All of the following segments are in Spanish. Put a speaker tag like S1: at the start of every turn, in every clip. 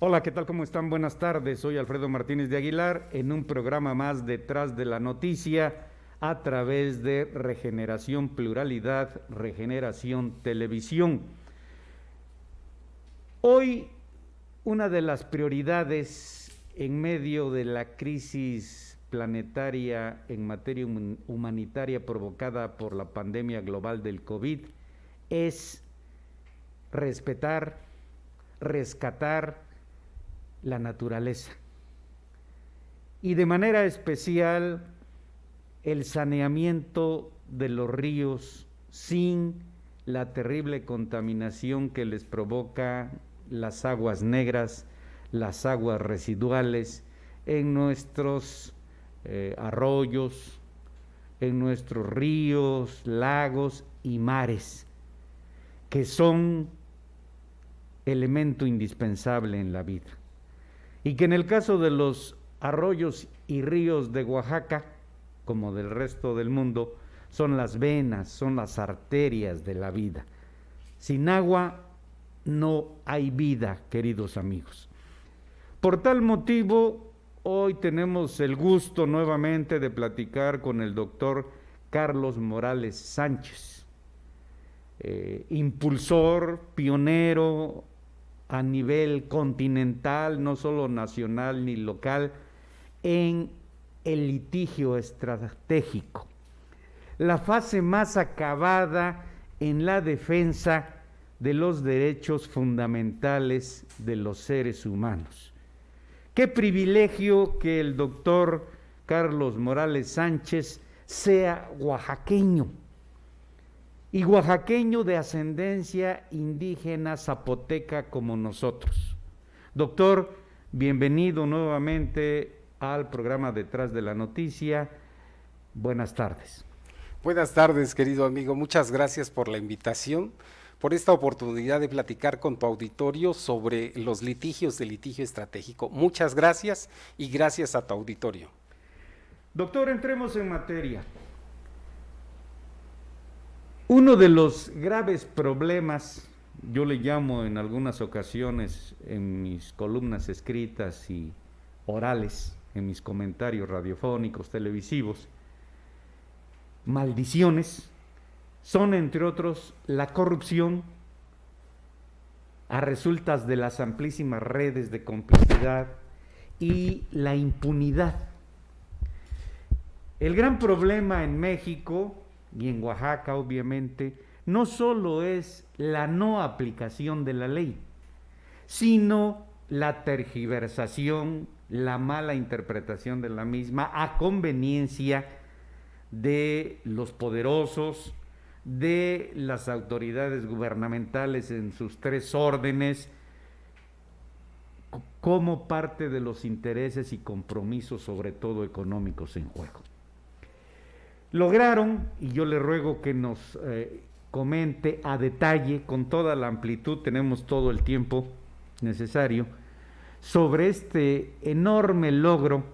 S1: Hola, ¿qué tal? ¿Cómo están? Buenas tardes. Soy Alfredo Martínez de Aguilar en un programa más Detrás de la Noticia a través de Regeneración Pluralidad, Regeneración Televisión. Hoy una de las prioridades en medio de la crisis planetaria en materia humanitaria provocada por la pandemia global del COVID es respetar, rescatar la naturaleza y de manera especial el saneamiento de los ríos sin la terrible contaminación que les provoca las aguas negras, las aguas residuales en nuestros arroyos, en nuestros ríos, lagos y mares, que son elemento indispensable en la vida. Y que en el caso de los arroyos y ríos de Oaxaca, como del resto del mundo, son las venas, son las arterias de la vida. Sin agua no hay vida, queridos amigos. Por tal motivo, hoy tenemos el gusto nuevamente de platicar con el doctor Carlos Morales Sánchez, impulsor, pionero a nivel continental, no solo nacional ni local, en el litigio estratégico, la fase más acabada en la defensa de los derechos fundamentales de los seres humanos. Qué privilegio que el doctor Carlos Morales Sánchez sea oaxaqueño, y oaxaqueño de ascendencia indígena zapoteca como nosotros. Doctor, bienvenido nuevamente al programa Detrás de la Noticia. Buenas tardes.
S2: Buenas tardes, querido amigo. Muchas gracias por la invitación, por esta oportunidad de platicar con tu auditorio sobre los litigios de litigio estratégico. Muchas gracias y gracias a tu auditorio.
S1: Doctor, entremos en materia. Uno de los graves problemas, yo le llamo en algunas ocasiones en mis columnas escritas y orales, en mis comentarios radiofónicos, televisivos, maldiciones, son entre otros la corrupción a resultas de las amplísimas redes de complicidad y la impunidad. El gran problema en México y en Oaxaca, obviamente, no solo es la no aplicación de la ley, sino la tergiversación, la mala interpretación de la misma a conveniencia de los poderosos, de las autoridades gubernamentales en sus tres órdenes, como parte de los intereses y compromisos, sobre todo económicos, en juego. Lograron, y yo le ruego que nos comente a detalle, con toda la amplitud, tenemos todo el tiempo necesario, sobre este enorme logro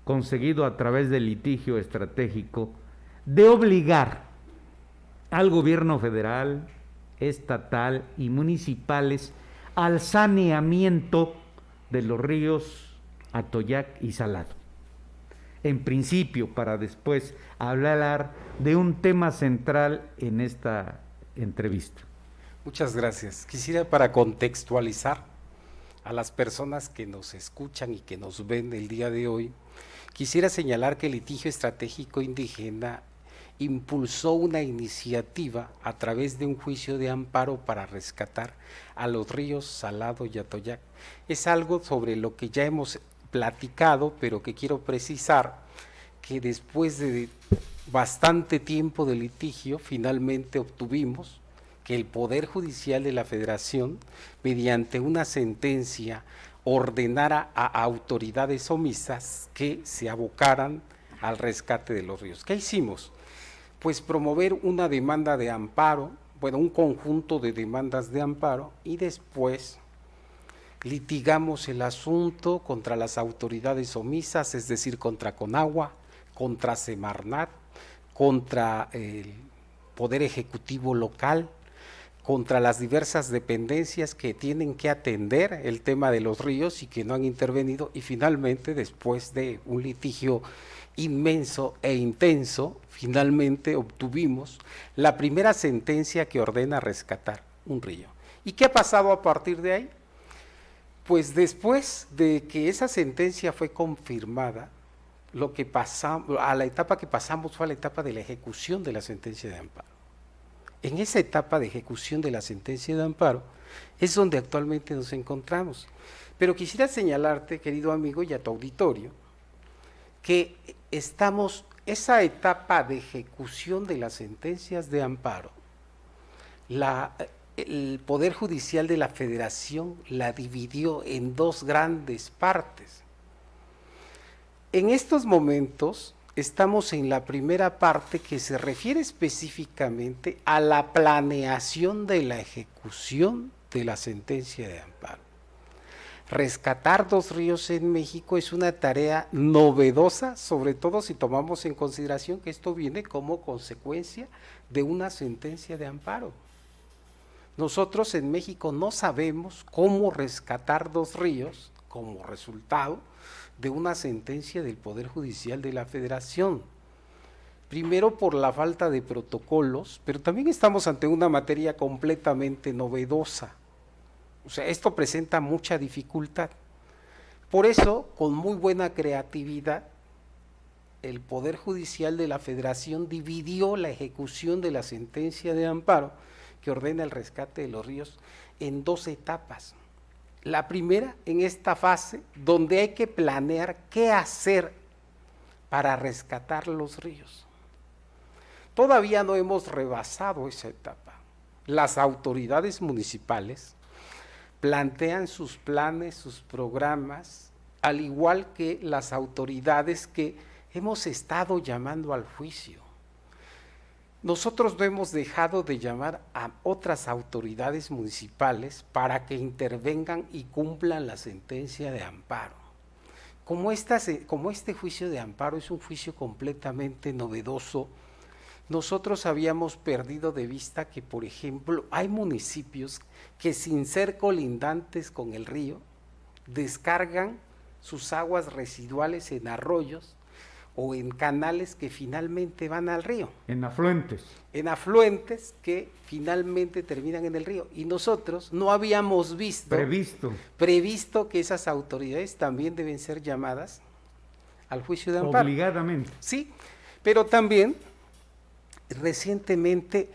S1: conseguido a través del litigio estratégico de obligar al gobierno federal, estatal y municipales al saneamiento de los ríos Atoyac y Salado. En principio, para después hablar de un tema central en esta entrevista.
S2: Muchas gracias. Quisiera, para contextualizar a las personas que nos escuchan y que nos ven el día de hoy, quisiera señalar que el litigio estratégico indígena impulsó una iniciativa a través de un juicio de amparo para rescatar a los ríos Salado y Atoyac. Es algo sobre lo que ya hemos platicado, pero que quiero precisar que después de bastante tiempo de litigio, finalmente obtuvimos que el Poder Judicial de la Federación, mediante una sentencia, ordenara a autoridades omisas que se abocaran al rescate de los ríos. ¿Qué hicimos? Pues promover una demanda de amparo, bueno, un conjunto de demandas de amparo, y después litigamos el asunto contra las autoridades omisas, es decir, contra Conagua, contra Semarnat, contra el Poder Ejecutivo local, contra las diversas dependencias que tienen que atender el tema de los ríos y que no han intervenido, y finalmente, después de un litigio inmenso e intenso, finalmente obtuvimos la primera sentencia que ordena rescatar un río. ¿Y qué ha pasado a partir de ahí? Pues después de que esa sentencia fue confirmada, lo que pasamos, a la etapa que pasamos fue a la etapa de la ejecución de la sentencia de amparo. En esa etapa de ejecución de la sentencia de amparo es donde actualmente nos encontramos. Pero quisiera señalarte, querido amigo, y a tu auditorio, que esa etapa de ejecución de las sentencias de amparo, el Poder Judicial de la Federación la dividió en dos grandes partes. En estos momentos estamos en la primera parte que se refiere específicamente a la planeación de la ejecución de la sentencia de amparo. Rescatar 2 ríos en México es una tarea novedosa, sobre todo si tomamos en consideración que esto viene como consecuencia de una sentencia de amparo. Nosotros en México no sabemos cómo rescatar 2 ríos como resultado de una sentencia del Poder Judicial de la Federación. Primero por la falta de protocolos, pero también estamos ante una materia completamente novedosa. O sea, esto presenta mucha dificultad. Por eso, con muy buena creatividad, el Poder Judicial de la Federación dividió la ejecución de la sentencia de amparo que ordena el rescate de los ríos en 2 etapas. La primera, en esta fase, donde hay que planear qué hacer para rescatar los ríos. Todavía no hemos rebasado esa etapa. Las autoridades municipales plantean sus planes, sus programas, al igual que las autoridades que hemos estado llamando al juicio. Nosotros no hemos dejado de llamar a otras autoridades municipales para que intervengan y cumplan la sentencia de amparo. Como este juicio de amparo es un juicio completamente novedoso, nosotros habíamos perdido de vista que, por ejemplo, hay municipios que sin ser colindantes con el río, descargan sus aguas residuales en arroyos o en canales que finalmente van al río.
S1: En afluentes.
S2: En afluentes que finalmente terminan en el río. Y nosotros no habíamos previsto que esas autoridades también deben ser llamadas al juicio de amparo.
S1: Obligadamente.
S2: Sí, pero también recientemente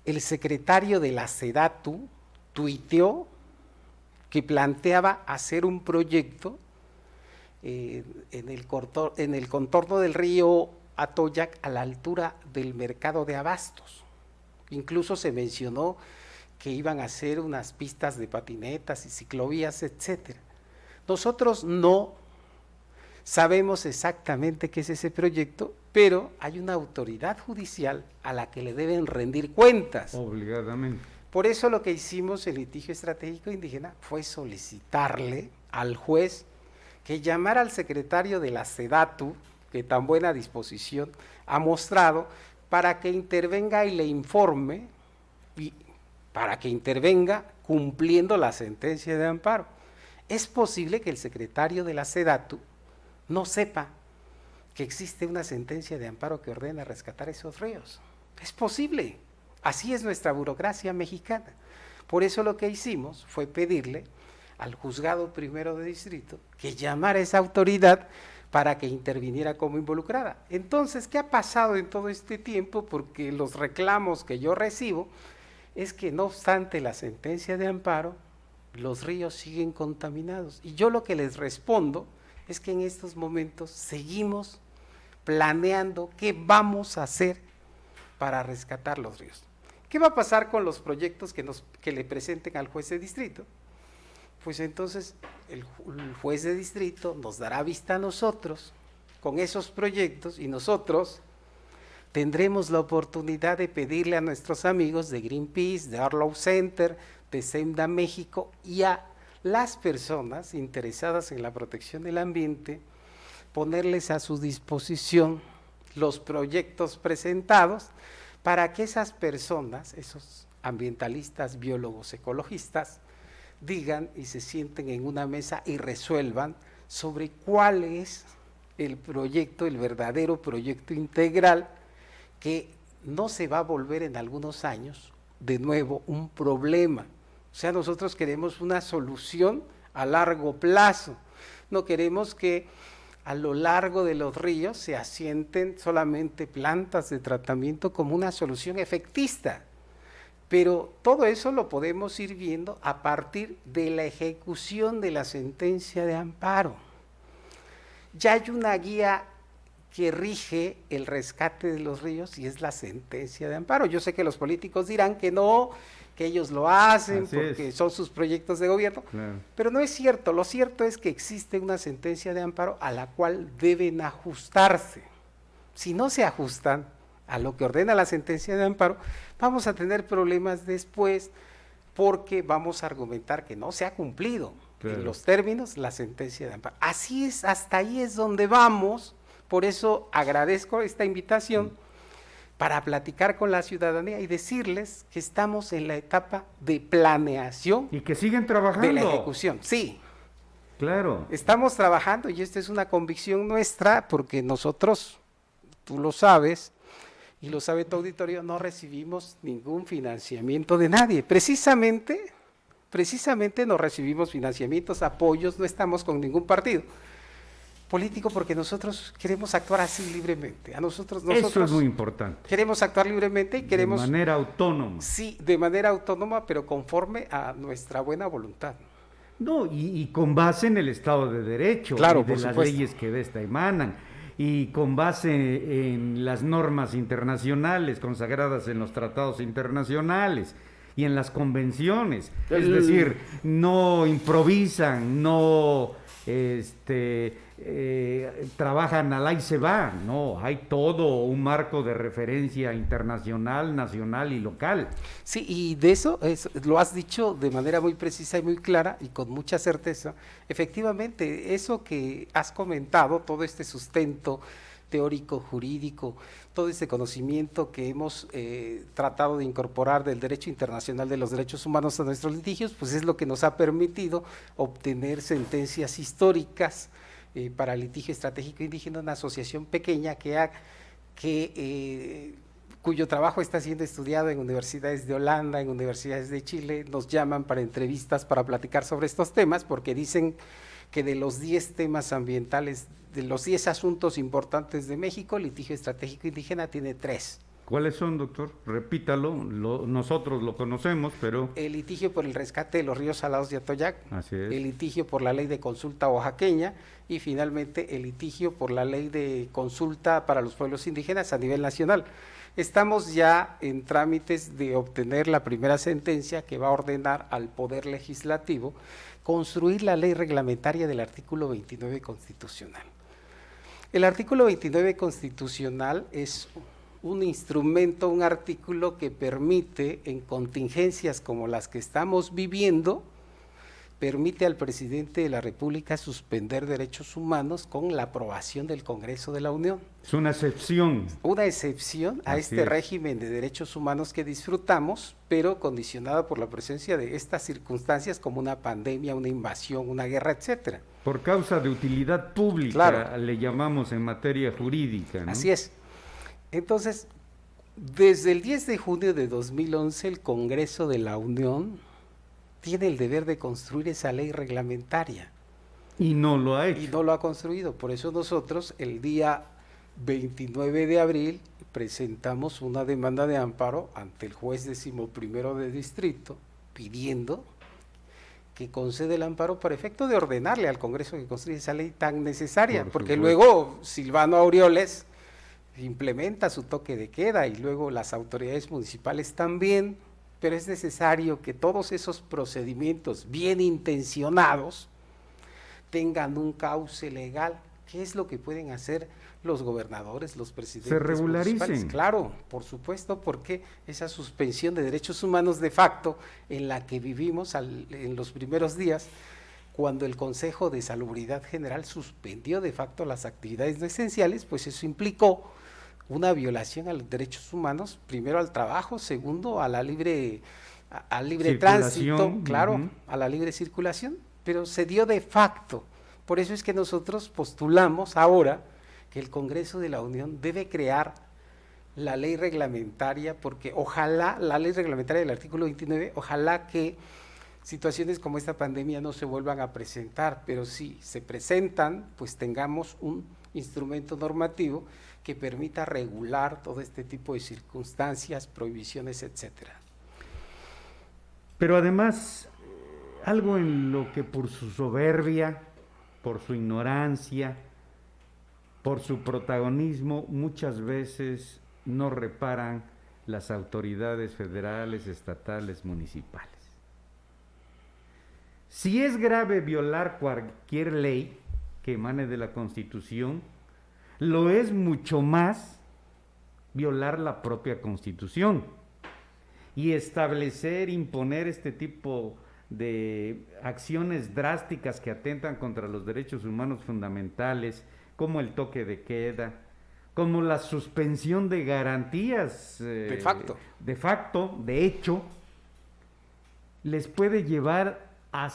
S2: el secretario de la SEDATU tuiteó que planteaba hacer un proyecto en el contorno del río Atoyac a la altura del mercado de abastos. Incluso se mencionó que iban a hacer unas pistas de patinetas y ciclovías, etcétera. Nosotros no sabemos exactamente qué es ese proyecto, pero hay una autoridad judicial a la que le deben rendir cuentas.
S1: Obligadamente.
S2: Por eso lo que hicimos en litigio estratégico indígena fue solicitarle al juez que llamara al secretario de la SEDATU, que tan buena disposición ha mostrado, para que intervenga y le informe, y para que intervenga cumpliendo la sentencia de amparo. Es posible que el secretario de la SEDATU no sepa que existe una sentencia de amparo que ordena rescatar esos ríos. Es posible. Así es nuestra burocracia mexicana. Por eso lo que hicimos fue pedirle al juzgado primero de distrito que llamara a esa autoridad para que interviniera como involucrada. Entonces, ¿qué ha pasado en todo este tiempo? Porque los reclamos que yo recibo es que no obstante la sentencia de amparo, los ríos siguen contaminados. Y yo lo que les respondo es que en estos momentos seguimos planeando qué vamos a hacer para rescatar los ríos. ¿Qué va a pasar con los proyectos que le presenten al juez de distrito? Pues entonces el juez de distrito nos dará vista a nosotros con esos proyectos y nosotros tendremos la oportunidad de pedirle a nuestros amigos de Greenpeace, de Arlow Center, de SEMDA México y a las personas interesadas en la protección del ambiente, ponerles a su disposición los proyectos presentados para que esas personas, esos ambientalistas, biólogos, ecologistas, digan y se sienten en una mesa y resuelvan sobre cuál es el proyecto, el verdadero proyecto integral que no se va a volver en algunos años de nuevo un problema. O sea, nosotros queremos una solución a largo plazo, no queremos que a lo largo de los ríos se asienten solamente plantas de tratamiento como una solución efectista, pero todo eso lo podemos ir viendo a partir de la ejecución de la sentencia de amparo. Ya hay una guía que rige el rescate de los ríos y es la sentencia de amparo. Yo sé que los políticos dirán que no, que ellos lo hacen
S1: Así
S2: porque
S1: es.
S2: son sus proyectos de gobierno,
S1: Claro.
S2: pero no es cierto. Lo cierto es que existe una sentencia de amparo a la cual deben ajustarse. Si no se ajustan a lo que ordena la sentencia de amparo, vamos a tener problemas después porque vamos a argumentar que no se ha cumplido
S1: Claro.
S2: en los términos la sentencia de amparo. Así es, hasta ahí es donde vamos. Por eso agradezco esta invitación para platicar con la ciudadanía y decirles que estamos en la etapa de planeación
S1: Y que siguen trabajando.
S2: de la ejecución. Sí,
S1: Claro.
S2: estamos trabajando y esta es una convicción nuestra porque nosotros, tú lo sabes y lo sabe tu auditorio, no recibimos ningún financiamiento de nadie. Precisamente no recibimos financiamientos, apoyos, no estamos con ningún partido político porque nosotros queremos actuar así libremente. Nosotros
S1: Eso es muy importante.
S2: queremos actuar libremente y queremos,
S1: de manera autónoma.
S2: sí, de manera autónoma, pero conforme a nuestra buena voluntad.
S1: No, y con base en el Estado de Derecho,
S2: Claro,
S1: y de
S2: por
S1: las
S2: supuesto.
S1: leyes que de esta emanan, y con base en las normas internacionales consagradas en los tratados internacionales y en las convenciones. Es decir, no improvisan, no trabajan al ahí se va, no, hay todo un marco de referencia internacional, nacional y local.
S2: Sí, y de eso lo has dicho de manera muy precisa y muy clara y con mucha certeza. Efectivamente, eso que has comentado, todo este sustento teórico, jurídico, todo este conocimiento que hemos tratado de incorporar del derecho internacional de los derechos humanos a nuestros litigios, pues es lo que nos ha permitido obtener sentencias históricas para el litigio estratégico indígena, una asociación pequeña cuyo trabajo está siendo estudiado en universidades de Holanda, en universidades de Chile. Nos llaman para entrevistas para platicar sobre estos temas porque dicen que de los 10 temas ambientales, de los 10 asuntos importantes de México, el litigio estratégico indígena tiene 3.
S1: ¿Cuáles son, doctor? Repítalo, nosotros lo conocemos, pero...
S2: El litigio por el rescate de los ríos salados de Atoyac,
S1: Así es.
S2: el litigio por la ley de consulta oaxaqueña y finalmente el litigio por la ley de consulta para los pueblos indígenas a nivel nacional. Estamos ya en trámites de obtener la primera sentencia que va a ordenar al Poder Legislativo construir la ley reglamentaria del artículo 29 constitucional. El artículo 29 constitucional es un instrumento, un artículo que permite en contingencias como las que estamos viviendo, permite al presidente de la República suspender derechos humanos con la aprobación del Congreso de la Unión.
S1: Es una excepción.
S2: Una excepción a
S1: Así
S2: este
S1: es.
S2: régimen de derechos humanos que disfrutamos, pero condicionada por la presencia de estas circunstancias como una pandemia, una invasión, una guerra, etcétera.
S1: Por causa de utilidad pública,
S2: Claro.
S1: le llamamos en materia jurídica, ¿no?
S2: Así es. Entonces, desde el 10 de junio de 2011, el Congreso de la Unión tiene el deber de construir esa ley reglamentaria
S1: Y no lo ha hecho.
S2: y no lo ha construido. Por eso nosotros el día 29 de abril presentamos una demanda de amparo ante el juez 11º de distrito pidiendo que concede el amparo para efecto de ordenarle al Congreso que construya esa ley tan necesaria,
S1: Por
S2: porque
S1: supuesto.
S2: luego Silvano Aureoles implementa su toque de queda y luego las autoridades municipales también, pero es necesario que todos esos procedimientos bien intencionados tengan un cauce legal. ¿Qué es lo que pueden hacer los gobernadores, los presidentes
S1: Se regularicen.
S2: municipales? Claro, por supuesto, porque esa suspensión de derechos humanos de facto en la que vivimos en los primeros días, cuando el Consejo de Salubridad General suspendió de facto las actividades no esenciales, pues eso implicó una violación a los derechos humanos, primero al trabajo, segundo a la al libre tránsito, claro, a la libre circulación, pero se dio de facto. Por eso es que nosotros postulamos ahora que el Congreso de la Unión debe crear la ley reglamentaria, porque ojalá, la ley reglamentaria del artículo 29, ojalá que situaciones como esta pandemia no se vuelvan a presentar, pero si se presentan, pues tengamos un instrumento normativo que permita regular todo este tipo de circunstancias, prohibiciones, etcétera.
S1: Pero además, algo en lo que por su soberbia, por su ignorancia, por su protagonismo, muchas veces no reparan las autoridades federales, estatales, municipales. Si es grave violar cualquier ley que emane de la Constitución, lo es mucho más violar la propia Constitución y establecer, imponer este tipo de acciones drásticas que atentan contra los derechos humanos fundamentales, como el toque de queda, como la suspensión de garantías
S2: de
S1: facto, de hecho, les puede llevar a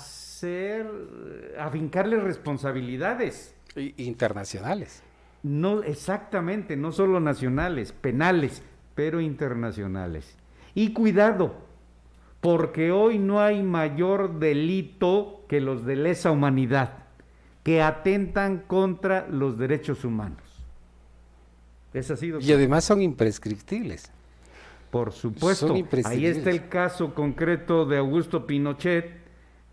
S1: fincarles responsabilidades
S2: internacionales.
S1: No, exactamente, no solo nacionales, penales, pero internacionales. Y cuidado, porque hoy no hay mayor delito que los de lesa humanidad, que atentan contra los derechos humanos. ¿Es así, doctor?
S2: Y además son imprescriptibles.
S1: Por supuesto, ahí está el caso concreto de Augusto Pinochet,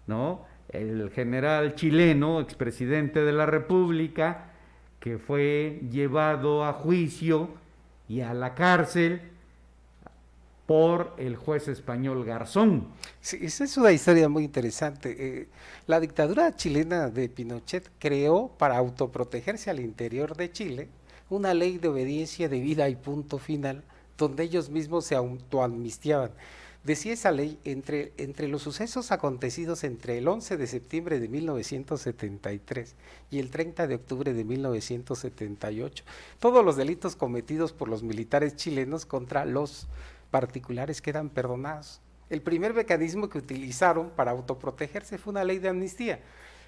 S1: ¿no? El general chileno, expresidente de la República, que fue llevado a juicio y a la cárcel por el juez español Garzón.
S2: Sí, esa es una historia muy interesante. La dictadura chilena de Pinochet creó, para autoprotegerse al interior de Chile, una ley de obediencia debida y punto final, donde ellos mismos se autoamnistiaban. Decía esa ley, entre los sucesos acontecidos entre el 11 de septiembre de 1973 y el 30 de octubre de 1978, todos los delitos cometidos por los militares chilenos contra los particulares quedan perdonados. El primer mecanismo que utilizaron para autoprotegerse fue una ley de amnistía,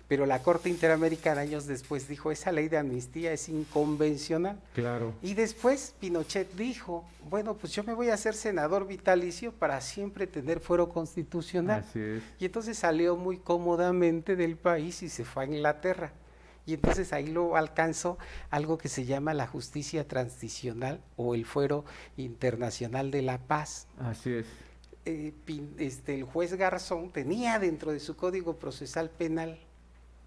S2: pero la Corte Interamericana años después dijo, esa ley de amnistía es inconvencional.
S1: Claro.
S2: Y después Pinochet dijo, bueno, pues yo me voy a hacer senador vitalicio para siempre tener fuero constitucional.
S1: Así es.
S2: Y entonces salió muy cómodamente del país y se fue a Inglaterra. Y entonces ahí lo alcanzó algo que se llama la justicia transicional o el fuero internacional de la paz.
S1: Así es.
S2: El juez Garzón tenía dentro de su código procesal penal,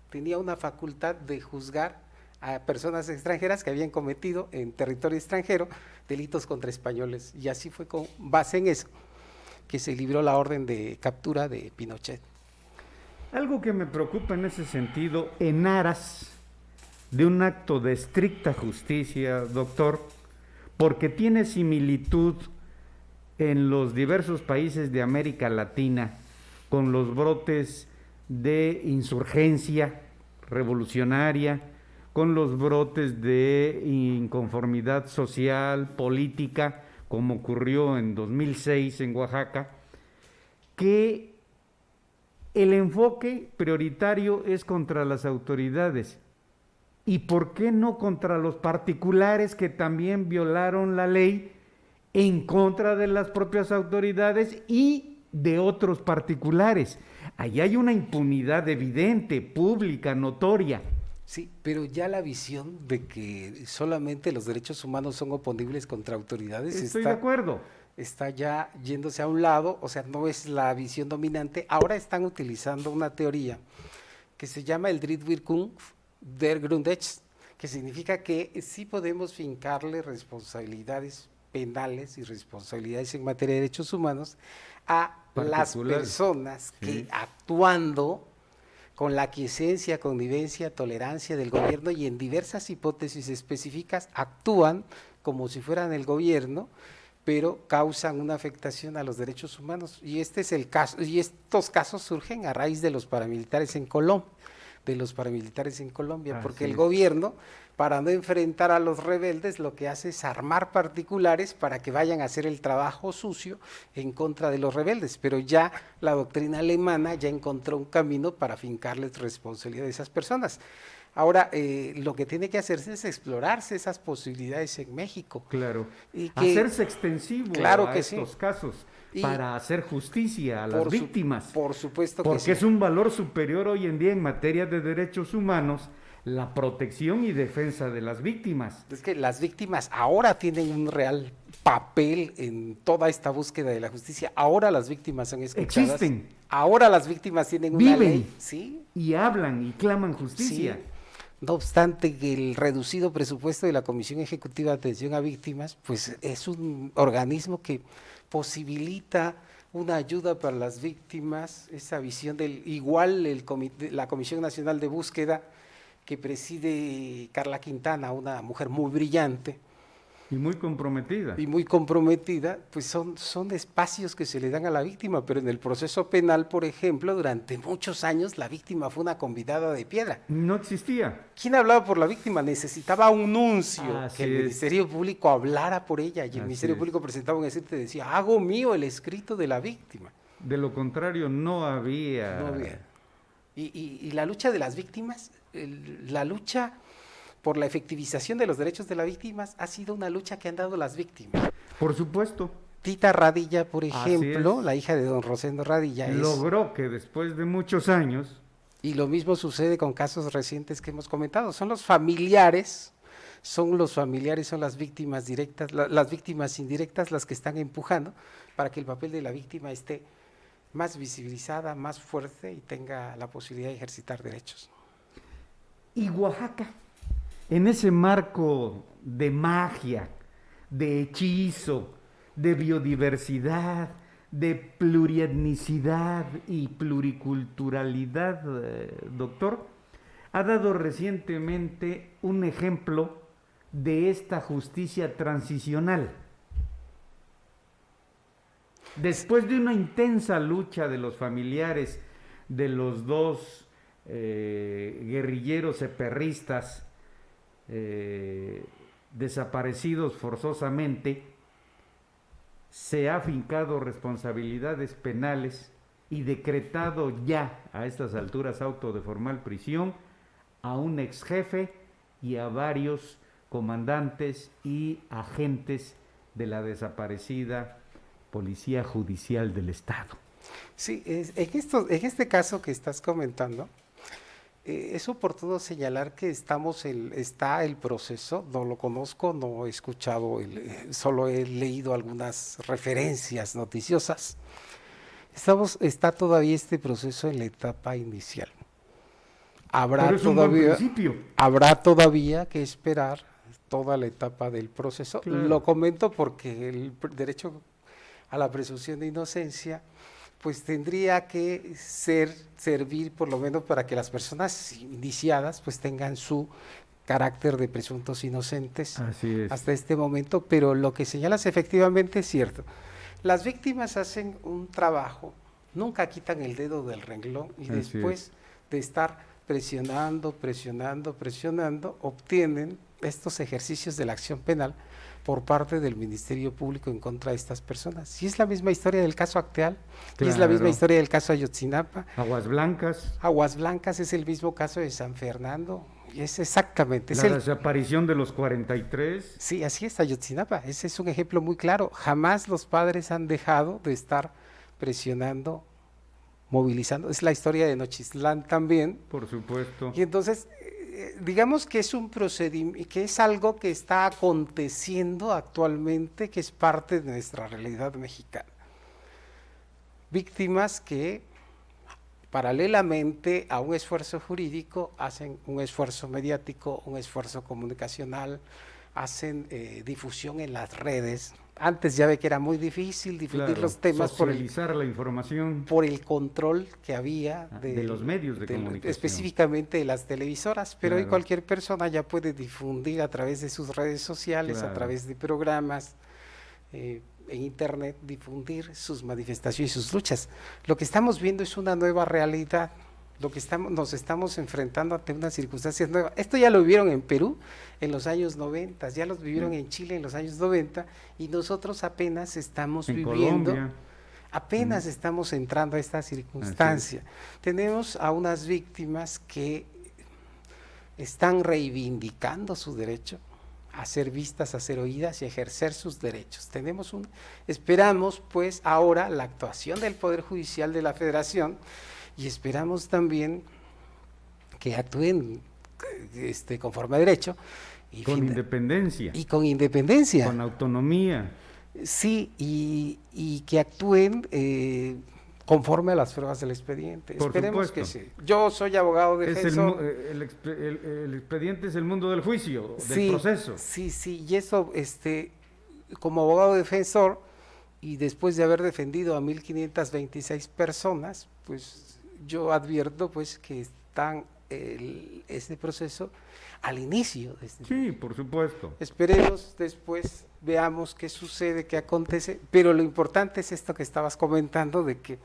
S2: tenía una facultad de juzgar a personas extranjeras que habían cometido en territorio extranjero delitos contra españoles, y así fue con base en eso que se libró la orden de captura de Pinochet.
S1: Algo que me preocupa en ese sentido, en aras de un acto de estricta justicia, doctor, porque tiene similitud en los diversos países de América Latina con los brotes de insurgencia revolucionaria, con los brotes de inconformidad social, política, como ocurrió en 2006 en Oaxaca, que el enfoque prioritario es contra las autoridades. ¿Y por qué no contra los particulares que también violaron la ley en contra de las propias autoridades y de otros particulares? Ahí hay una impunidad evidente, pública, notoria.
S2: Sí, pero ya la visión de que solamente los derechos humanos son oponibles contra autoridades
S1: Estoy de acuerdo.
S2: Está ya yéndose a un lado, o sea, no es la visión dominante. Ahora están utilizando una teoría que se llama el Drittwirkung der Grundrechte, que significa que sí podemos fincarle responsabilidades penales y responsabilidades en materia de derechos humanos a las personas que actuando con la aquiescencia, connivencia, tolerancia del gobierno y en diversas hipótesis específicas actúan como si fueran el gobierno, pero causan una afectación a los derechos humanos. Y este es el caso, y estos casos surgen a raíz de los paramilitares en Colombia, de los paramilitares en Colombia, porque
S1: Así
S2: el
S1: es.
S2: gobierno, para no enfrentar a los rebeldes, lo que hace es armar particulares para que vayan a hacer el trabajo sucio en contra de los rebeldes, pero ya la doctrina alemana ya encontró un camino para fincarles responsabilidad de esas personas. Ahora, lo que tiene que hacerse es explorarse esas posibilidades en México.
S1: Claro.
S2: Y que,
S1: hacerse extensivo
S2: claro
S1: a
S2: que
S1: estos
S2: sí.
S1: casos
S2: Y
S1: para hacer justicia a las víctimas.
S2: Por supuesto que
S1: Porque
S2: sí.
S1: es un valor superior hoy en día en materia de derechos humanos la protección y defensa de las víctimas.
S2: Es que las víctimas ahora tienen un real papel en toda esta búsqueda de la justicia. Ahora las víctimas son escuchadas.
S1: Existen.
S2: Ahora las víctimas tienen una
S1: Viven.
S2: ley. ¿Sí?
S1: Y hablan y claman justicia.
S2: Sí. No obstante que el reducido presupuesto de la Comisión Ejecutiva de Atención a Víctimas, pues es un organismo que posibilita una ayuda para las víctimas, esa visión del igual la Comisión Nacional de Búsqueda que preside Carla Quintana, una mujer muy brillante
S1: Y muy comprometida.
S2: y muy comprometida, pues son espacios que se le dan a la víctima, pero en el proceso penal, por ejemplo, durante muchos años la víctima fue una convidada de piedra.
S1: No existía.
S2: ¿Quién hablaba por la víctima? Necesitaba un nuncio,
S1: Así
S2: que el
S1: es.
S2: Ministerio Público hablara por ella, y el
S1: Así
S2: Ministerio
S1: es.
S2: Público presentaba un escrito y decía, hago mío el escrito de la víctima.
S1: De lo contrario, no había.
S2: No había. Y la lucha de las víctimas, la lucha por la efectivización de los derechos de las víctimas ha sido una lucha que han dado las víctimas.
S1: Por supuesto.
S2: Tita Radilla, por
S1: Así
S2: ejemplo,
S1: es.
S2: la hija de don Rosendo Radilla,
S1: Logró que después de muchos años,
S2: y lo mismo sucede con casos recientes que hemos comentado, son las víctimas directas, las víctimas indirectas las que están empujando para que el papel de la víctima esté más visibilizada, más fuerte y tenga la posibilidad de ejercitar derechos.
S1: y Oaxaca, en ese marco de magia, de hechizo, de biodiversidad, de plurietnicidad y pluriculturalidad, doctor, ha dado recientemente un ejemplo de esta justicia transicional. Después de una intensa lucha de los familiares de los dos guerrilleros eperristas desaparecidos forzosamente, se ha fincado responsabilidades penales y decretado ya a estas alturas auto de formal prisión a un ex jefe y a varios comandantes y agentes de la desaparecida Policía Judicial del Estado.
S2: Sí, en este caso que estás comentando, es oportuno señalar que está el proceso, no lo conozco, no he escuchado, solo he leído algunas referencias noticiosas. Está todavía este proceso en la etapa inicial.
S1: Pero es un buen principio.
S2: Habrá todavía que esperar toda la etapa del proceso.
S1: Claro.
S2: Lo comento porque el derecho a la presunción de inocencia pues tendría que servir por lo menos para que las personas indiciadas pues tengan su carácter de presuntos inocentes.
S1: Así es.
S2: Hasta este momento, pero lo que señalas efectivamente es cierto. Las víctimas hacen un trabajo, nunca quitan el dedo del renglón y
S1: Así
S2: después de estar presionando, obtienen estos ejercicios de la acción penal por parte del Ministerio Público en contra de estas personas. Y es la misma historia del caso Acteal, y es la misma
S1: Claro.
S2: historia del caso Ayotzinapa.
S1: Aguas Blancas,
S2: Aguas Blancas es el mismo caso de San Fernando, y es exactamente.
S1: la desaparición de los 43.
S2: Sí, así es, Ayotzinapa. Ese es un ejemplo muy claro. Jamás los padres han dejado de estar presionando, movilizando. Es la historia de Nochistlán también.
S1: Por supuesto.
S2: Y entonces, digamos que es un procedimiento, que es algo que está aconteciendo actualmente, que es parte de nuestra realidad mexicana. Víctimas que, paralelamente a un esfuerzo jurídico, hacen un esfuerzo mediático, un esfuerzo comunicacional, hacen difusión en las redes. Antes ya ve que era muy difícil difundir
S1: Claro,
S2: los temas
S1: socializar la información
S2: por el control que había
S1: de los medios de comunicación.
S2: específicamente de las televisoras, pero hoy
S1: Claro.
S2: cualquier persona ya puede difundir a través de sus redes sociales,
S1: Claro.
S2: a través de programas, en internet, difundir sus manifestaciones y sus luchas. Lo que estamos viendo es una nueva realidad, nos estamos enfrentando ante unas circunstancias nuevas. Esto ya lo vivieron en Perú en los años 90, ya lo vivieron en Chile en los años 90, y nosotros apenas estamos viviendo,
S1: Colombia.
S2: apenas estamos entrando a esta circunstancia. Tenemos a unas víctimas que están reivindicando su derecho a ser vistas, a ser oídas y a ejercer sus derechos. Esperamos pues ahora la actuación del Poder Judicial de la Federación, y esperamos también que actúen conforme a derecho. Y
S1: con independencia.
S2: Y con independencia.
S1: Con autonomía.
S2: Sí, y que actúen conforme a las pruebas del expediente.
S1: Por
S2: Esperemos
S1: supuesto.
S2: que sí. Yo soy abogado defensor.
S1: El expediente es el mundo del juicio,
S2: Sí,
S1: del proceso.
S2: Sí, y eso, como abogado defensor, y después de haber defendido a 1.526 personas, pues yo advierto pues que están este proceso al inicio.
S1: Sí, por supuesto.
S2: Esperemos después, veamos qué sucede, qué acontece, pero lo importante es esto que estabas comentando, de que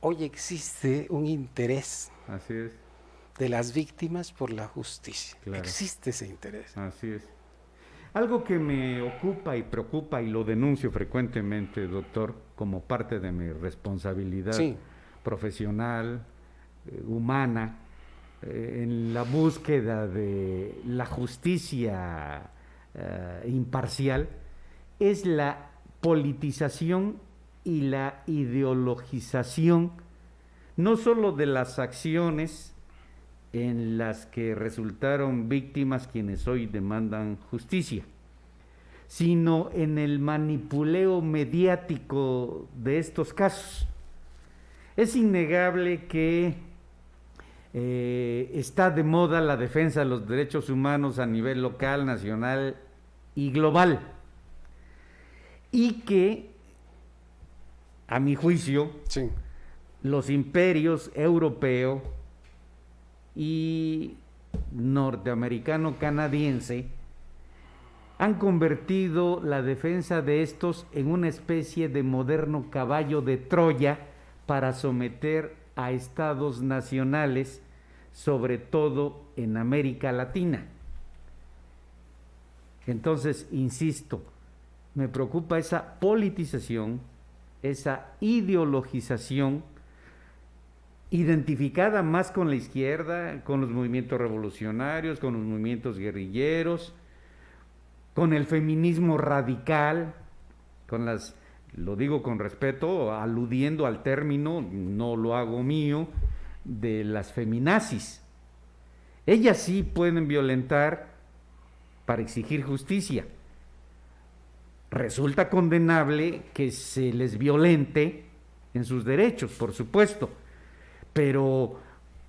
S2: hoy existe un interés.
S1: Así es.
S2: De las víctimas por la justicia.
S1: Claro.
S2: Existe ese interés.
S1: Así es. Algo que me ocupa y preocupa, y lo denuncio frecuentemente, doctor, como parte de mi responsabilidad profesional, humana, en la búsqueda de la justicia imparcial, es la politización y la ideologización, no solo de las acciones en las que resultaron víctimas quienes hoy demandan justicia, sino en el manipuleo mediático de estos casos. Es innegable que está de moda la defensa de los derechos humanos a nivel local, nacional y global, y que, a mi juicio, los imperios europeo y norteamericano-canadiense han convertido la defensa de estos en una especie de moderno caballo de Troya para someter a estados nacionales, sobre todo en América Latina. Entonces, insisto, me preocupa esa politización, esa ideologización, identificada más con la izquierda, con los movimientos revolucionarios, con los movimientos guerrilleros, con el feminismo radical, con las, lo digo con respeto, aludiendo al término, no lo hago mío, de las feminazis. Ellas sí pueden violentar para exigir justicia. Resulta condenable que se les violente en sus derechos, por supuesto, pero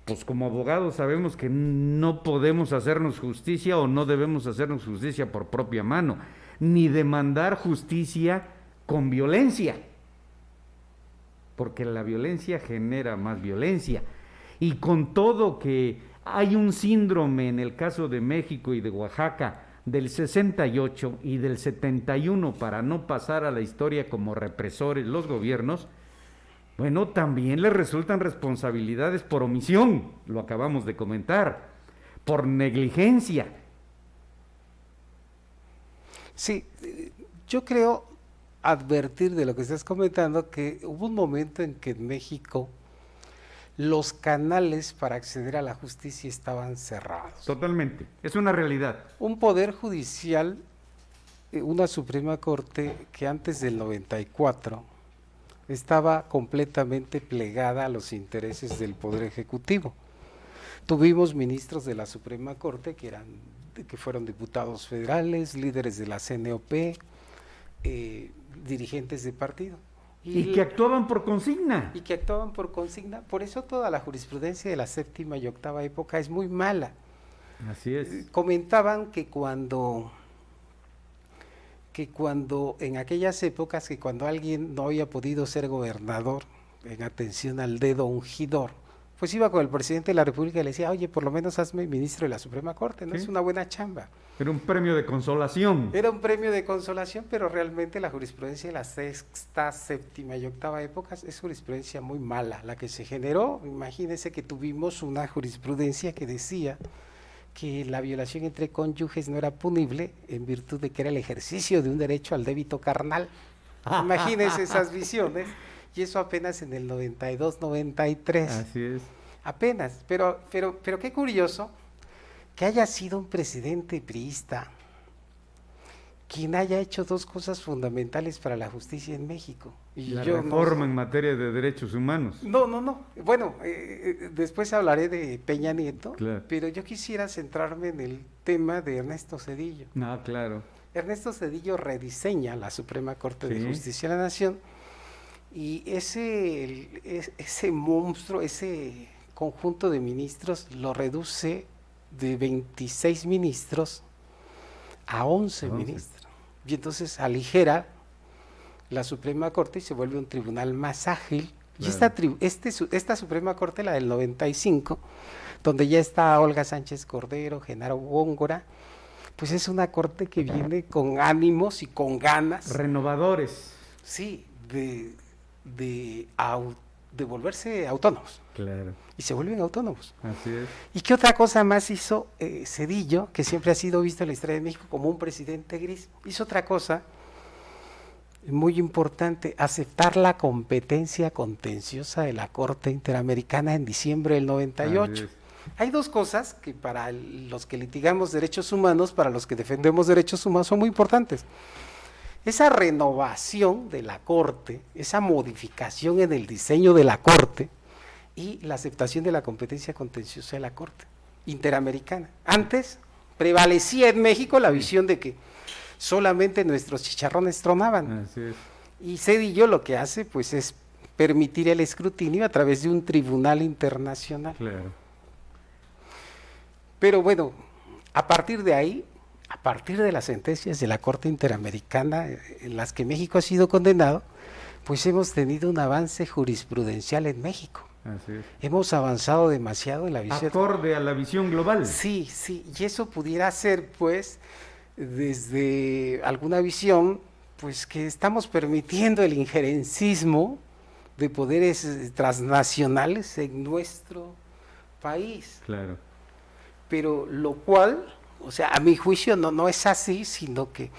S1: pues como abogados sabemos que no podemos hacernos justicia o no debemos hacernos justicia por propia mano, ni demandar justicia con violencia, porque la violencia genera más violencia. Y con todo que hay un síndrome en el caso de México y de Oaxaca del 68 y del 71 para no pasar a la historia como represores los gobiernos, bueno, también les resultan responsabilidades por omisión, lo acabamos de comentar, por negligencia.
S2: Sí, yo creo advertir de lo que estás comentando que hubo un momento en que en México los canales para acceder a la justicia estaban cerrados.
S1: Totalmente, es una realidad.
S2: Un poder judicial, una Suprema Corte que antes del 94 estaba completamente plegada a los intereses del Poder Ejecutivo. Tuvimos ministros de la Suprema Corte que fueron diputados federales, líderes de la CNOP, dirigentes de partido.
S1: Y que actuaban por consigna.
S2: Y que actuaban por consigna. Por eso toda la jurisprudencia de la séptima y octava época es muy mala.
S1: Así es.
S2: Comentaban que cuando en aquellas épocas, que cuando alguien no había podido ser gobernador, en atención al dedo ungidor, pues iba con el presidente de la República y le decía, oye, por lo menos hazme ministro de la Suprema Corte, ¿no?
S1: Sí.
S2: Es una buena chamba.
S1: Era un premio de consolación.
S2: Era un premio de consolación, pero realmente la jurisprudencia de la sexta, séptima y octava épocas es jurisprudencia muy mala. La que se generó, imagínense que tuvimos una jurisprudencia que decía que la violación entre cónyuges no era punible en virtud de que era el ejercicio de un derecho al débito carnal. Imagínense esas visiones, y eso apenas en el 92, 93.
S1: Así es.
S2: Apenas, pero qué curioso que haya sido un presidente priista quien haya hecho dos cosas fundamentales para la justicia en México. Y
S1: La
S2: yo
S1: reforma en materia de derechos humanos.
S2: No. Bueno, después hablaré de Peña Nieto,
S1: Claro.
S2: pero yo quisiera centrarme en el tema de Ernesto Zedillo.
S1: Ah, claro.
S2: Ernesto Zedillo rediseña la Suprema Corte
S1: Sí.
S2: de Justicia de la Nación, y ese monstruo, ese conjunto de ministros lo reduce de 26 ministros a 11 ministros. Y entonces aligera la Suprema Corte y se vuelve un tribunal más ágil.
S1: Claro.
S2: Y esta Suprema Corte, la del 95, donde ya está Olga Sánchez Cordero, Genaro Góngora, pues es una corte que viene con ánimos y con ganas.
S1: Renovadores.
S2: Sí, de volverse autónomos.
S1: Claro.
S2: Y se vuelven autónomos.
S1: Así es.
S2: ¿Y qué otra cosa más hizo Zedillo, que siempre ha sido visto en la historia de México como un presidente gris? Hizo otra cosa muy importante, aceptar la competencia contenciosa de la Corte Interamericana en diciembre del 98.
S1: Así es.
S2: Hay dos cosas que para los que litigamos derechos humanos, para los que defendemos derechos humanos, son muy importantes. Esa renovación de la Corte, esa modificación en el diseño de la Corte y la aceptación de la competencia contenciosa de la Corte Interamericana. Antes prevalecía en México la visión de que solamente nuestros chicharrones tronaban.
S1: Así es.
S2: Y Zedillo lo que hace pues es permitir el escrutinio a través de un tribunal internacional.
S1: Claro.
S2: Pero bueno, a partir de ahí, a partir de las sentencias de la Corte Interamericana en las que México ha sido condenado, pues hemos tenido un avance jurisprudencial en México.
S1: Así es.
S2: Hemos avanzado demasiado en la visión.
S1: Acorde a la visión global.
S2: Sí, y eso pudiera ser pues desde alguna visión pues que estamos permitiendo el injerencismo de poderes transnacionales en nuestro país.
S1: Claro.
S2: Pero lo cual, o sea, a mi juicio no es así, sino que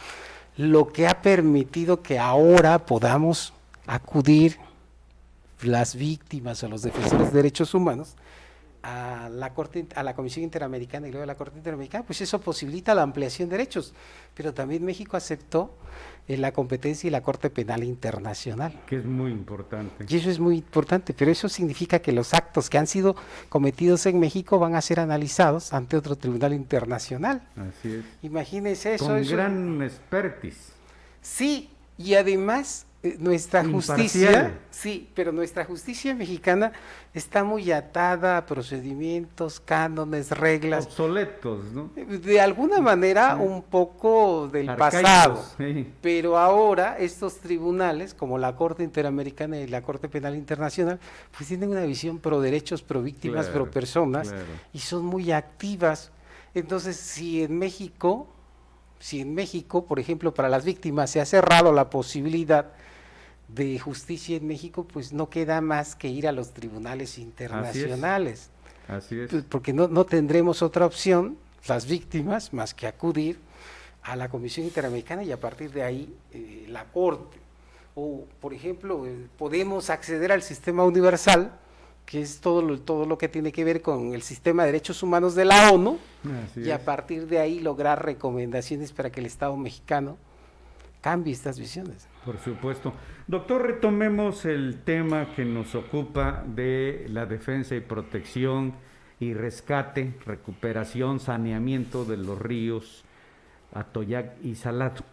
S2: lo que ha permitido que ahora podamos acudir las víctimas o los defensores de derechos humanos a la Corte, a la Comisión Interamericana y luego a la Corte Interamericana, pues eso posibilita la ampliación de derechos, pero también México aceptó la competencia y la Corte Penal Internacional.
S1: Que es muy importante.
S2: Y eso es muy importante, pero eso significa que los actos que han sido cometidos en México van a ser analizados ante otro tribunal internacional.
S1: Así es.
S2: Imagínense eso.
S1: Con
S2: eso.
S1: gran expertise.
S2: Sí, y además nuestra justicia,
S1: Imparcial.
S2: sí, pero nuestra justicia mexicana está muy atada a procedimientos, cánones, reglas,
S1: Obsoletos, ¿no?
S2: de alguna manera un poco del
S1: Arcaicos,
S2: pasado.
S1: sí.
S2: Pero ahora estos tribunales, como la Corte Interamericana y la Corte Penal Internacional, pues tienen una visión pro derechos, pro víctimas,
S1: Claro,
S2: pro personas,
S1: claro.
S2: y son muy activas. Entonces, si en México, por ejemplo, para las víctimas se ha cerrado la posibilidad de justicia en México, pues no queda más que ir a los tribunales internacionales.
S1: Así es.
S2: Porque no tendremos otra opción, las víctimas, más que acudir a la Comisión Interamericana y a partir de ahí la Corte. O, por ejemplo, podemos acceder al sistema universal, que es todo lo que tiene que ver con el sistema de derechos humanos de la ONU,
S1: Así
S2: y a
S1: es.
S2: partir de ahí lograr recomendaciones para que el Estado mexicano cambie estas visiones.
S1: Por supuesto. Doctor, retomemos el tema que nos ocupa de la defensa y protección y rescate, recuperación, saneamiento de los ríos Atoyac y Salado.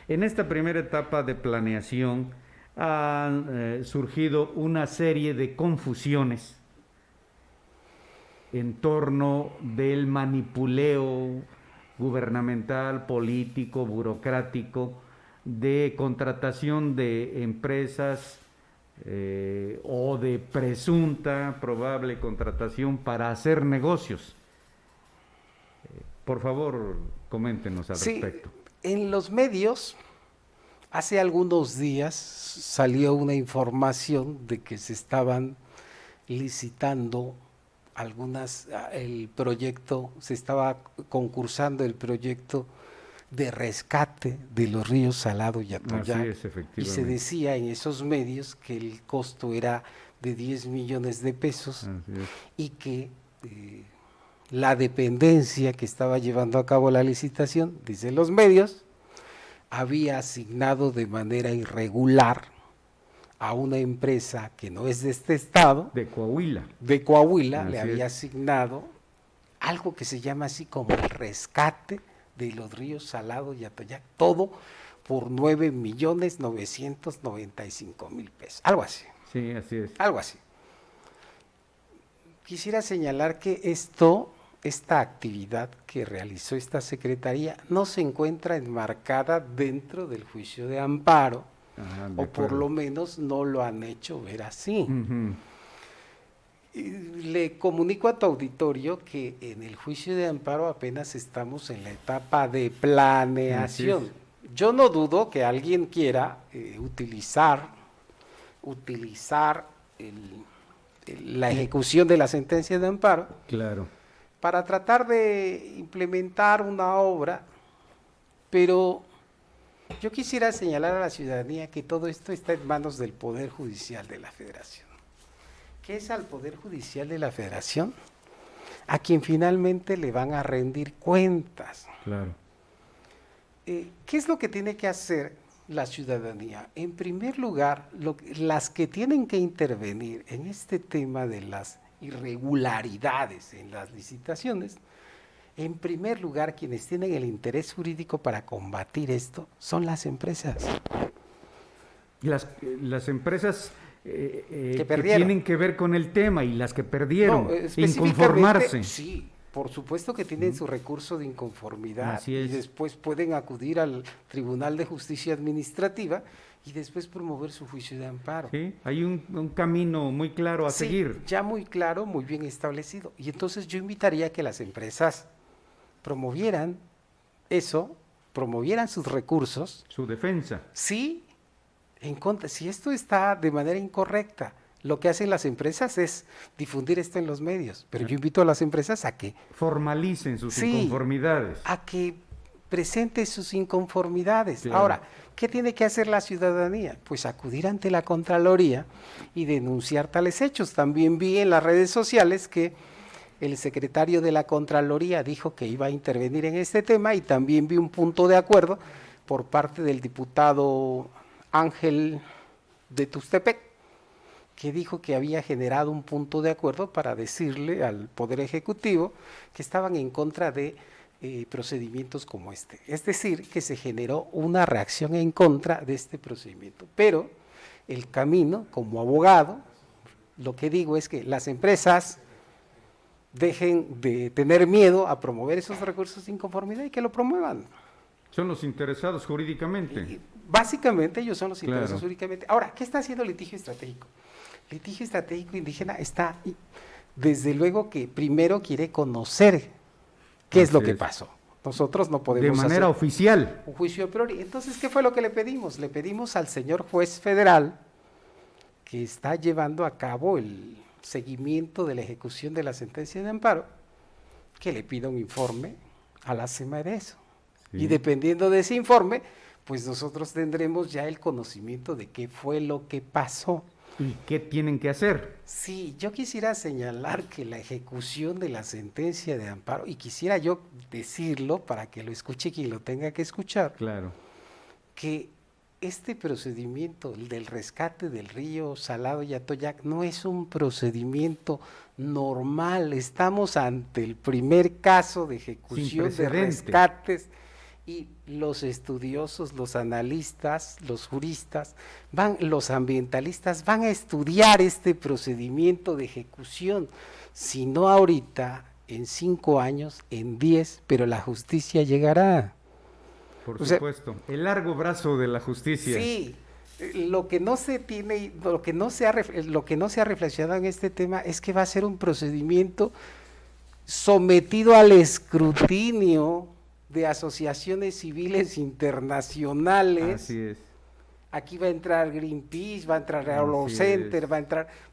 S1: En esta primera etapa de planeación han surgido una serie de confusiones en torno del manipuleo gubernamental, político, burocrático, de contratación de empresas o de presunta probable contratación para hacer negocios. Por favor, coméntenos al respecto.
S2: En los medios, hace algunos días salió una información de que se estaban licitando el proyecto, se estaba concursando el proyecto de rescate de los ríos Salado y Atoyac.
S1: Así es, efectivamente.
S2: Y se decía en esos medios que el costo era de 10 millones de pesos y que la dependencia que estaba llevando a cabo la licitación, dicen los medios, había asignado de manera irregular a una empresa que no es de este estado,
S1: de Coahuila,
S2: le había asignado algo que se llama así como el rescate de los ríos Salado y Atoyac, todo por 9.995.000 pesos, algo así.
S1: Sí, así es.
S2: Algo así. Quisiera señalar que esta actividad que realizó esta secretaría no se encuentra enmarcada dentro del juicio de amparo, o por lo menos no lo han hecho ver así. Y le comunico a tu auditorio que en el juicio de amparo apenas estamos en la etapa de planeación. Yo no dudo que alguien quiera utilizar la ejecución de la sentencia de amparo,
S1: claro,
S2: para tratar de implementar una obra, pero yo quisiera señalar a la ciudadanía que todo esto está en manos del Poder Judicial de la Federación. ¿Qué es al Poder Judicial de la Federación? A quien finalmente le van a rendir cuentas.
S1: Claro.
S2: ¿Qué es lo que tiene que hacer la ciudadanía? En primer lugar, las que tienen que intervenir en este tema de las irregularidades en las licitaciones, en primer lugar, quienes tienen el interés jurídico para combatir esto son las empresas.
S1: Las empresas que
S2: perdieron,
S1: tienen que ver con el tema y las que perdieron,
S2: inconformarse. Sí, por supuesto que tienen su recurso de inconformidad y después pueden acudir al Tribunal de Justicia Administrativa y después promover su juicio de amparo.
S1: Sí, hay un camino muy claro a seguir.
S2: Ya muy claro, muy bien establecido. Y entonces yo invitaría a que las empresas promovieran eso, promovieran sus recursos.
S1: Su defensa.
S2: Sí, en contra. Si esto está de manera incorrecta, lo que hacen las empresas es difundir esto en los medios. Pero yo invito a las empresas a que
S1: formalicen sus inconformidades.
S2: A que presente sus inconformidades.
S1: Claro.
S2: Ahora, ¿qué tiene que hacer la ciudadanía? Pues acudir ante la Contraloría y denunciar tales hechos. También vi en las redes sociales que el secretario de la Contraloría dijo que iba a intervenir en este tema y también vi un punto de acuerdo por parte del diputado Ángel de Tustepec, que dijo que había generado un punto de acuerdo para decirle al Poder Ejecutivo que estaban en contra de procedimientos como este. Es decir, que se generó una reacción en contra de este procedimiento. Pero el camino, como abogado, lo que digo es que las empresas dejen de tener miedo a promover esos recursos de inconformidad y que lo promuevan.
S1: Son los interesados jurídicamente.
S2: Básicamente ellos son los interesados jurídicamente. Ahora, ¿qué está haciendo el litigio estratégico? El litigio estratégico indígena está, desde luego que primero quiere conocer qué es lo que pasó. Nosotros no podemos
S1: de manera oficial
S2: un juicio a priori. Entonces, ¿qué fue lo que le pedimos? Le pedimos al señor juez federal que está llevando a cabo el seguimiento de la ejecución de la sentencia de amparo, que le pida un informe a la CEMARESO. Y dependiendo de ese informe, pues nosotros tendremos ya el conocimiento de qué fue lo que pasó.
S1: ¿Y qué tienen que hacer?
S2: Sí, yo quisiera señalar que la ejecución de la sentencia de amparo, y quisiera yo decirlo para que lo escuche quien lo tenga que escuchar,
S1: claro,
S2: que este procedimiento del rescate del río Salado y Atoyac no es un procedimiento normal. Estamos ante el primer caso de ejecución de rescates y los estudiosos, los analistas, los juristas, los ambientalistas van a estudiar este procedimiento de ejecución, si no ahorita, en 5 años, en 10, pero la justicia llegará.
S1: Por supuesto, el largo brazo de la justicia.
S2: Sí, Lo que no se tiene, lo que no se ha reflexionado en este tema es que va a ser un procedimiento sometido al escrutinio de asociaciones civiles internacionales.
S1: Así es.
S2: Aquí va a entrar Greenpeace, va a entrar Real Center, van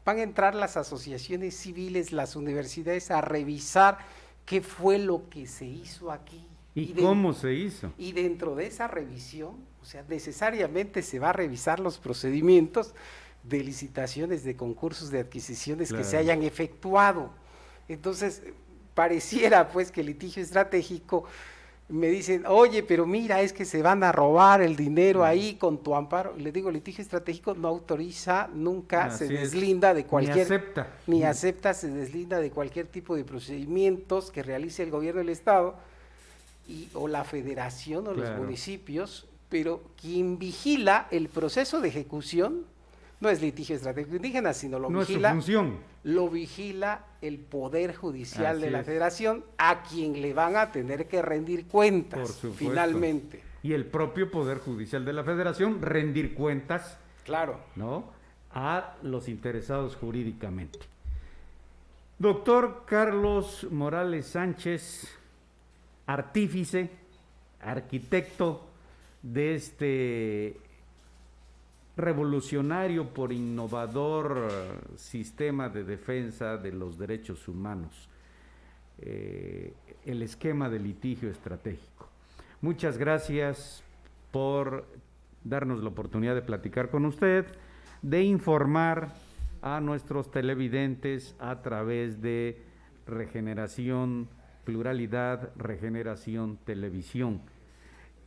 S2: a entrar las asociaciones civiles, las universidades a revisar qué fue lo que se hizo aquí.
S1: ¿Y cómo se hizo?
S2: Y dentro de esa revisión, o sea, necesariamente se va a revisar los procedimientos de licitaciones, de concursos, de adquisiciones que se hayan efectuado. Entonces, pareciera pues que el litigio estratégico, me dicen, oye, pero mira, es que se van a robar el dinero ahí con tu amparo. Le digo, el litigio estratégico no autoriza, nunca se deslinda de cualquier… Ni acepta, se deslinda de cualquier tipo de procedimientos que realice el gobierno del Estado o la federación o los municipios, pero quien vigila el proceso de ejecución no es litigio estratégico indígena, sino lo vigila…
S1: No es su función.
S2: Lo vigila el Poder Judicial de la Federación, a quien le van a tener que rendir cuentas, finalmente.
S1: Y el propio Poder Judicial de la Federación rendir cuentas, ¿no?, a los interesados jurídicamente. Doctor Carlos Morales Sánchez, artífice, arquitecto de este revolucionario por innovador sistema de defensa de los derechos humanos, el esquema de litigio estratégico. Muchas gracias por darnos la oportunidad de platicar con usted, de informar a nuestros televidentes a través de Regeneración, Pluralidad, Regeneración Televisión.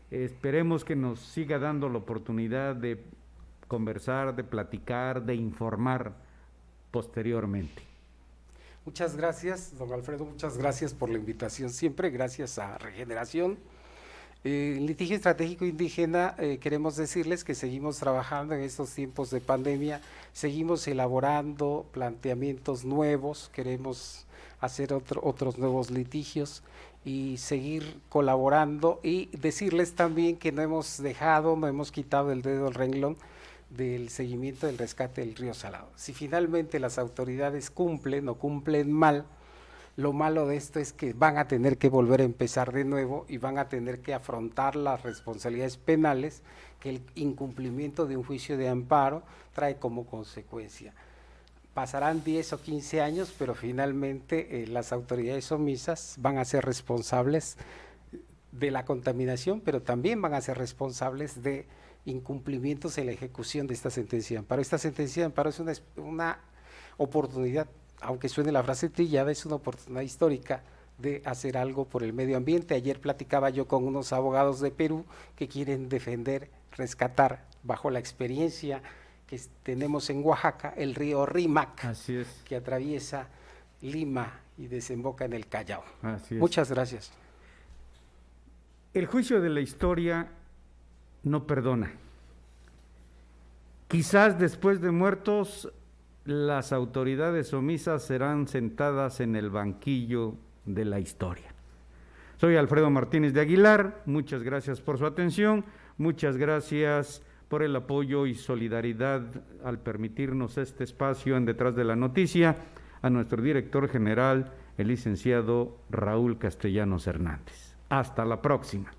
S1: Esperemos que nos siga dando la oportunidad de conversar, de platicar, de informar posteriormente.
S2: Muchas gracias, don Alfredo, muchas gracias por la invitación siempre, gracias a Regeneración. En litigio estratégico indígena queremos decirles que seguimos trabajando en estos tiempos de pandemia, seguimos elaborando planteamientos nuevos, queremos hacer otros nuevos litigios y seguir colaborando, y decirles también que no hemos quitado el dedo del renglón del seguimiento del rescate del río Salado. Si finalmente las autoridades cumplen o cumplen mal, lo malo de esto es que van a tener que volver a empezar de nuevo y van a tener que afrontar las responsabilidades penales que el incumplimiento de un juicio de amparo trae como consecuencia. Pasarán 10 o 15 años, pero finalmente las autoridades omisas van a ser responsables de la contaminación, pero también van a ser responsables de incumplimientos en la ejecución de esta sentencia de amparo. Esta sentencia de amparo es una oportunidad, aunque suene la frase trillada, es una oportunidad histórica de hacer algo por el medio ambiente. Ayer platicaba yo con unos abogados de Perú que quieren defender, rescatar, bajo la experiencia que tenemos en Oaxaca, el río Rímac, que atraviesa Lima y desemboca en el Callao. Muchas gracias.
S1: El juicio de la historia no perdona. Quizás después de muertos, las autoridades omisas serán sentadas en el banquillo de la historia. Soy Alfredo Martínez de Aguilar, muchas gracias por su atención, muchas gracias por el apoyo y solidaridad al permitirnos este espacio en Detrás de la Noticia, a nuestro director general, el licenciado Raúl Castellanos Hernández. Hasta la próxima.